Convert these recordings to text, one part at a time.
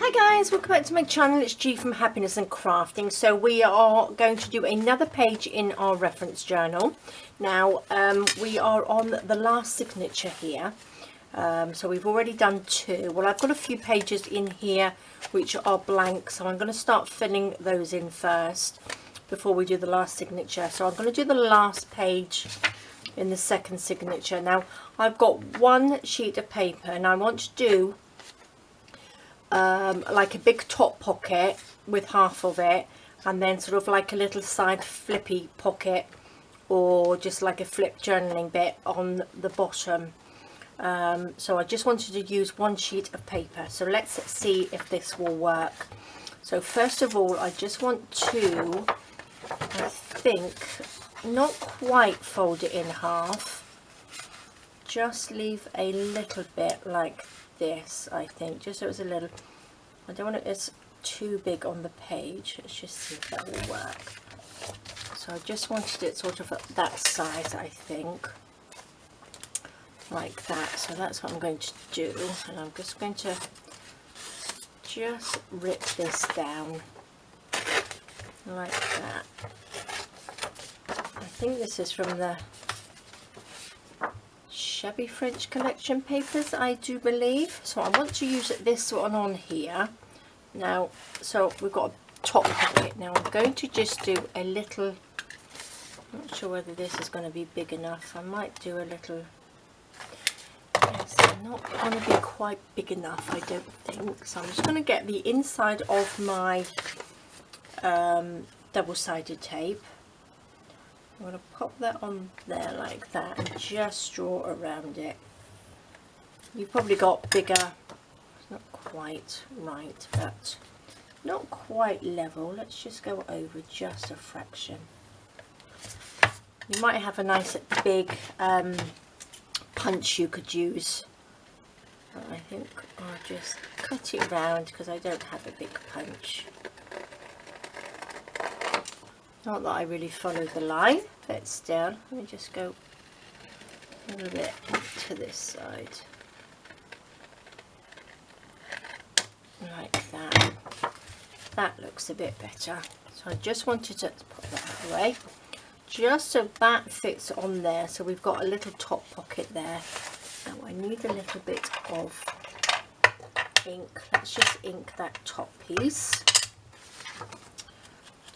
Hi guys, welcome back to my channel. It's G from Happiness and Crafting. So we are going to do another page in our reference journal. Now we are on the last signature here. So we've already done two. Well, I've got a few pages in here which are blank, so I'm going to start filling those in first before we do the last signature. So I'm going to do the last page in the second signature. Now I've got one sheet of paper and I want to do like a big top pocket with half of it, and then sort of like a little side flippy pocket, or just like a flip journaling bit on the bottom. So I just wanted to use one sheet of paper, so let's see if this will work. So first of all, I just want to, I think, not quite fold it in half, just leave a little bit like this, I think, just so it's a little, I don't want it as too big on the page. Let's just see if that will work. So I just wanted it sort of at that size, I think, like that. So that's what I'm going to do, and I'm just going to just rip this down like that. I think this is from the Shabby French collection papers, I do believe. So I want to use this one on here now. So we've got a top pocket. Now I'm going to just do a little, I'm not sure whether this is going to be big enough. I might do a little, it's not going to be quite big enough, I don't think. So I'm just going to get the inside of my double-sided tape. I'm going to pop that on there like that and just draw around it. You've probably got bigger, it's not quite right, but not quite level. Let's just go over just a fraction. You might have a nice big punch you could use. I think I'll just cut it round because I don't have a big punch. Not that I really follow the line, but still, let me just go a little bit to this side, like that. That looks a bit better. So I just wanted to put that away, just so that fits on there. So we've got a little top pocket there. Now I need a little bit of ink. Let's just ink that top piece.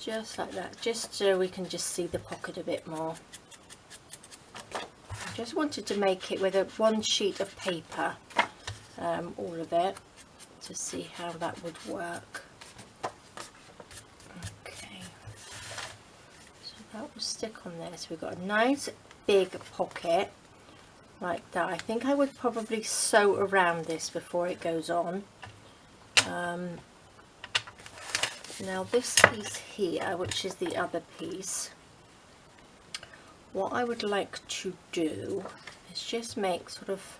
Just like that, just so we can just see the pocket a bit more. I just wanted to make it with one sheet of paper, all of it, to see how that would work. Okay, so that will stick on there. So we've got a nice big pocket like that. I think I would probably sew around this before it goes on. Now this piece here, which is the other piece, what I would like to do is just make sort of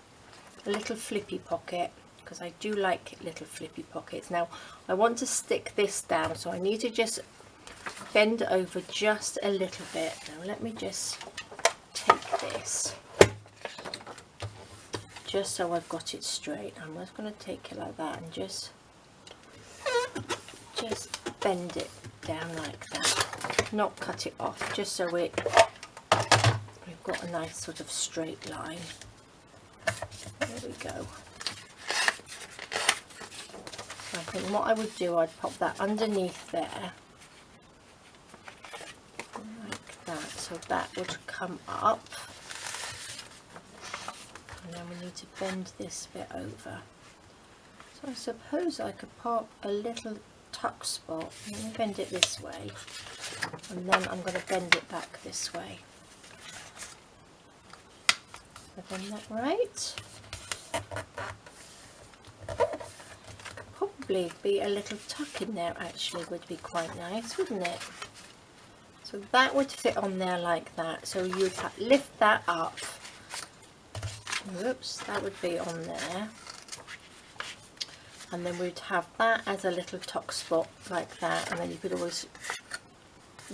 a little flippy pocket, because I do like little flippy pockets. Now I want to stick this down, so I need to just bend over just a little bit. Now let me just take this, just so I've got it straight. I'm just going to take it like that and just bend it down like that, not cut it off, just so we've got a nice sort of straight line. There we go. I think what I would do, I'd pop that underneath there like that, so that would come up, and then we need to bend this bit over. So I suppose I could pop a little tuck spot. Let me bend it this way, and then I'm going to bend it back this way. Have I done that right? Probably be a little tuck in there actually would be quite nice, wouldn't it? So that would fit on there like that. So you'd lift that up. Whoops, that would be on there. And then we'd have that as a little tuck spot like that, and then you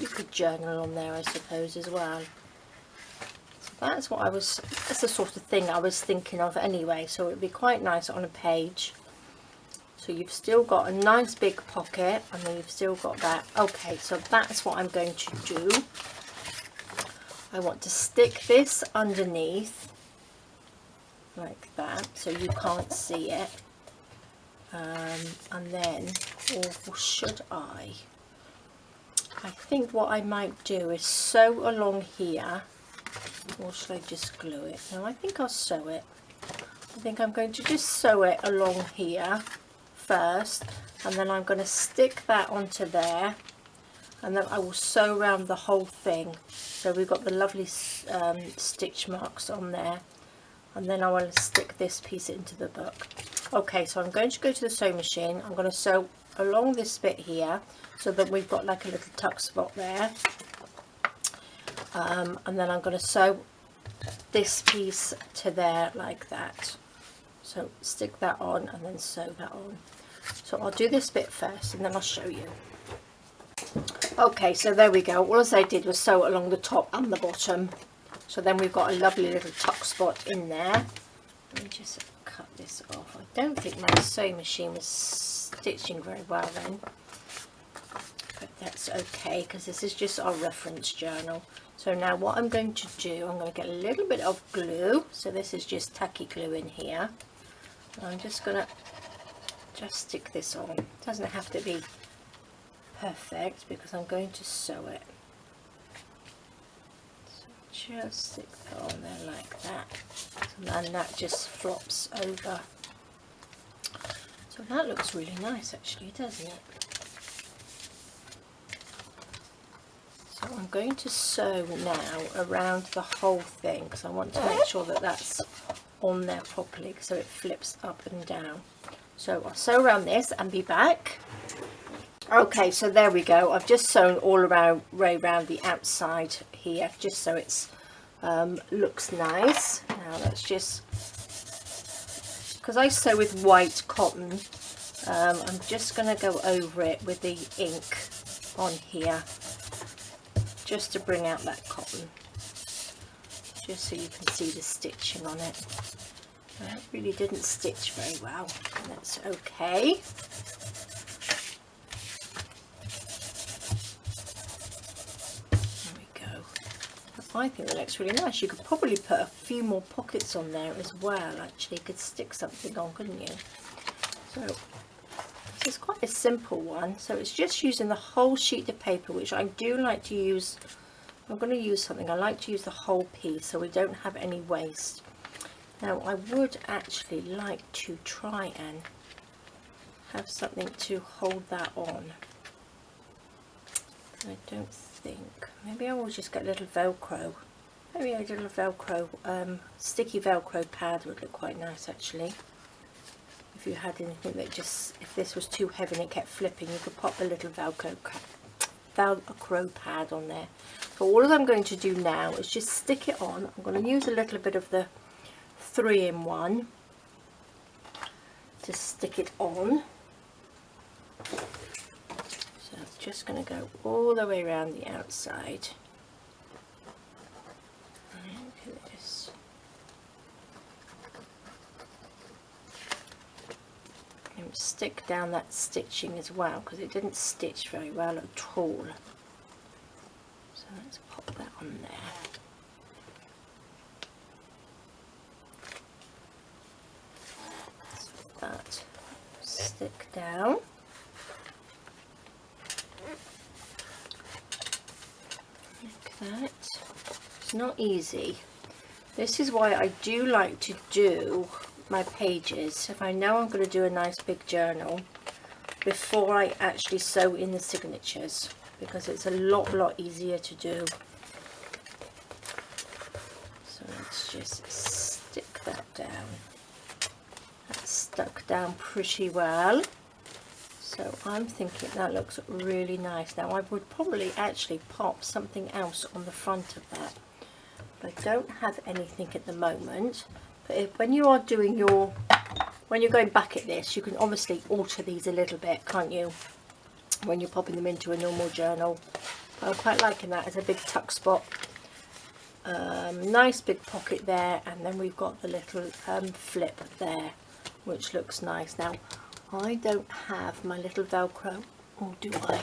could journal on there, I suppose, as well. So that's the sort of thing I was thinking of anyway. So it would be quite nice on a page. So you've still got a nice big pocket, and then you've still got that. Okay, so that's what I'm going to do. I want to stick this underneath like that, so you can't see it. And then, or should I think what I might do is sew along here, or should I just glue it? No, I think I'll sew it. I think I'm going to just sew it along here first, and then I'm going to stick that onto there, and then I will sew around the whole thing. So we've got the lovely stitch marks on there, and then I will stick this piece into the book. Okay, so I'm going to go to the sewing machine. I'm going to sew along this bit here, so that we've got like a little tuck spot there, and then I'm going to sew this piece to there like that. So stick that on and then sew that on. So I'll do this bit first and then I'll show you. Okay, so there we go. All I did was sew along the top and the bottom. So then we've got a lovely little tuck spot in there. Let me just cut this off. I don't think my sewing machine was stitching very well then, but that's okay because this is just our reference journal. So now what I'm going to do, I'm going to get a little bit of glue. So this is just tacky glue in here. And I'm just going to stick this on. It doesn't have to be perfect because I'm going to sew it. So just stick that on there like that. And then that just flops over. So that looks really nice actually, doesn't it? So I'm going to sew now around the whole thing because I want to make sure that that's on there properly so it flips up and down. So I'll sew around this and be back. Okay, so there we go. I've just sewn all around the outside here just so it's looks nice. Now let's just, because I sew with white cotton, I'm just going to go over it with the ink on here just to bring out that cotton, just so you can see the stitching on it. It really didn't stitch very well, and that's okay. There we go. I think that looks really nice. You could probably put a few more pockets on there as well. Actually, you could stick something on, couldn't you? So this is quite a simple one. So it's just using the whole sheet of paper, which I do like to use. I'm going to use something. I like to use the whole piece so we don't have any waste. Now I would actually like to try and have something to hold that on. I don't think. Maybe I will just get a little Velcro. Maybe a little Velcro, sticky Velcro pad would look quite nice actually. If you had anything that just, if this was too heavy and it kept flipping, you could pop a little Velcro pad on there. So all I'm going to do now is just stick it on. I'm going to use a little bit of the 3-in-1 to stick it on. So I'm just going to go all the way around the outside. Look at this. And stick down that stitching as well because it didn't stitch very well at all. So let's pop that on there. That stick down. Like that. It's not easy. This is why I do like to do my pages, if I know I'm going to do a nice big journal, before I actually sew in the signatures, because it's a lot easier to do. So let's just stick that down. That's stuck down pretty well. So I'm thinking that looks really nice. Now I would probably actually pop something else on the front of that, but I don't have anything at the moment. But when you are doing your, when you're going back at this, you can obviously alter these a little bit, can't you, when you're popping them into a normal journal. I'm quite liking that as a big tuck spot. Nice big pocket there, and then we've got the little flip there, which looks nice. Now I don't have my little Velcro, or do I?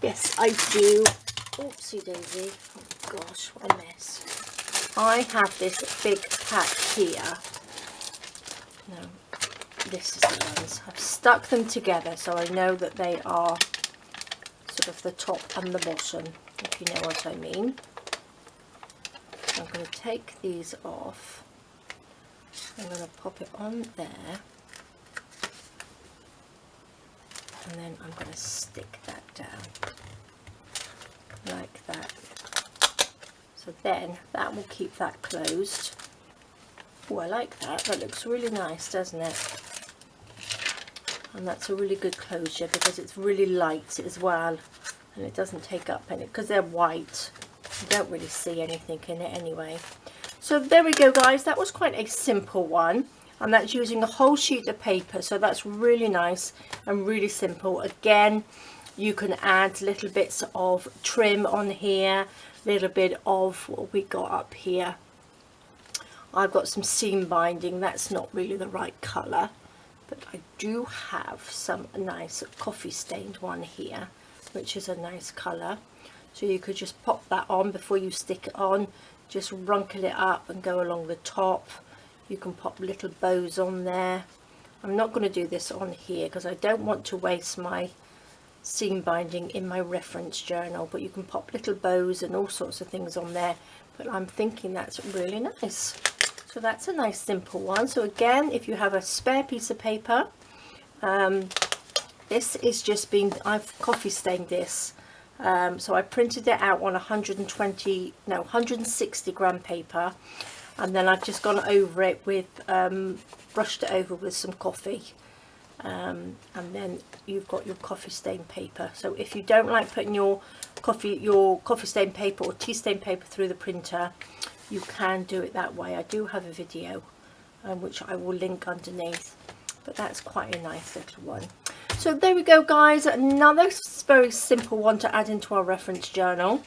Yes, I do. Oopsie daisy. Oh gosh, what a mess. I have this big pack here. No, this is the ones. I've stuck them together so I know that they are sort of the top and the bottom, if you know what I mean. So I'm going to take these off. I'm going to pop it on there. And then I'm going to stick that down like that. So then that will keep that closed. Oh, I like that. That looks really nice, doesn't it? And that's a really good closure because it's really light as well, and it doesn't take up any, because they're white. You don't really see anything in it anyway. So there we go, guys. That was quite a simple one. And that's using a whole sheet of paper, so that's really nice and really simple. Again, you can add little bits of trim on here, little bit of what we got up here. I've got some seam binding. That's not really the right colour, but I do have some nice coffee stained one here, which is a nice colour. So you could just pop that on before you stick it on, just wrinkle it up and go along the top. You can pop little bows on there. I'm not going to do this on here because I don't want to waste my seam binding in my reference journal, but you can pop little bows and all sorts of things on there. But I'm thinking that's really nice. So that's a nice simple one. So again, if you have a spare piece of paper, this is just been, I've coffee stained this. So I printed it out on 160 gram paper. And then I've just gone over it with, brushed it over with some coffee. And then you've got your coffee stain paper. So if you don't like putting your coffee stain paper or tea stain paper through the printer, you can do it that way. I do have a video, which I will link underneath. But that's quite a nice little one. So there we go, guys. Another very simple one to add into our reference journal.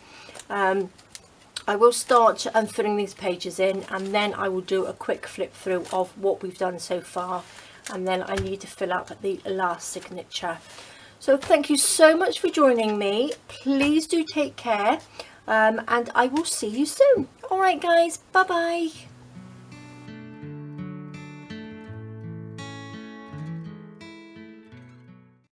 I will start filling these pages in, and then I will do a quick flip through of what we've done so far, and then I need to fill up the last signature. So thank you so much for joining me. Please do take care, and I will see you soon. All right, guys, bye bye.